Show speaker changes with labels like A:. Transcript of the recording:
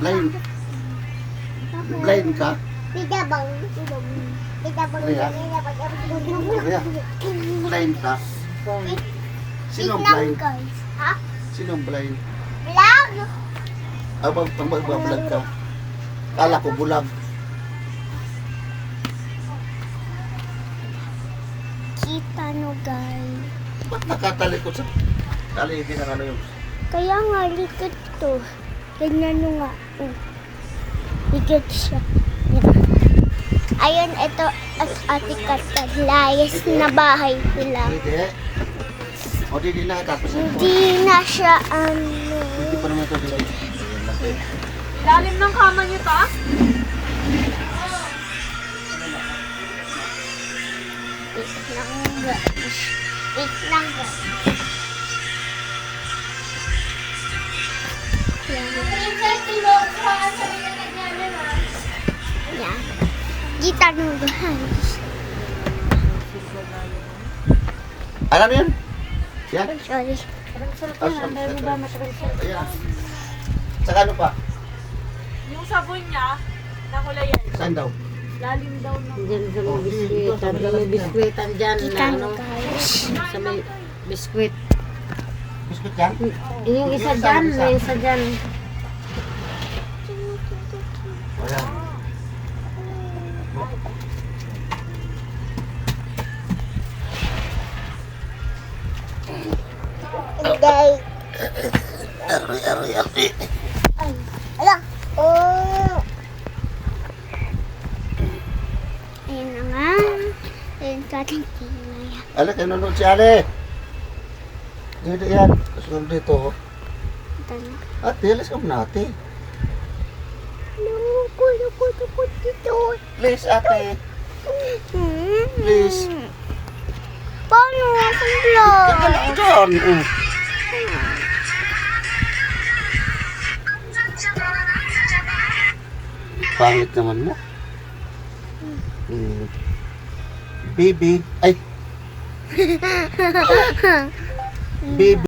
A: Blind. Blind ka? Kuya, blind ka? Sinong blind?
B: Ha?
A: Sinong blind?
B: Vlog?
A: Abang pang magbablog ka. Kala ko bulag.
B: Kita no guys.
A: Ba't nakatalikod sa taligin ng ano yung...
B: Kaya nga likod to. Ganyan nyo nga. Likod siya. Yan. Ayun, ito as ate Katad. Layas na bahay sila.
A: Hindi. O di na tapos.
B: Hindi na siya
A: Hindi pa naman ito dito.
C: Lalim ng kama niyo ta?
B: Wait lang guys. Wait lang guys. Yan. Kita nyo guys.
A: Ano yun? Yan.
B: Sorry.
A: Ayan. Saka ano pa?
C: Yung sabon niya, nakulayan.
A: Saan daw?
C: Lalim daw ng...
D: Diyan sa may biskwit. Sabi may biskwitan dyan
B: Kita
D: na
B: nyo
D: ano.
B: guys.
D: Sa may biskwit.
A: Biscuit yan?
D: Yung isa dyan, may isa dyan.
A: Ayan.
B: Day.
A: Ari.
B: Ay. Ala. Oh. Ayun na nga. Ayun sa ating tingay.
A: Ala, kayo nanonood si Ale. Dito yan. Kasunod dito. Ate, alas ka muna ate.
B: Naku dito.
A: Please ate. Please.
B: Paano akong vlog?
A: Tagal ako dyan. Pangit naman mo. Baby. Ay. Baby.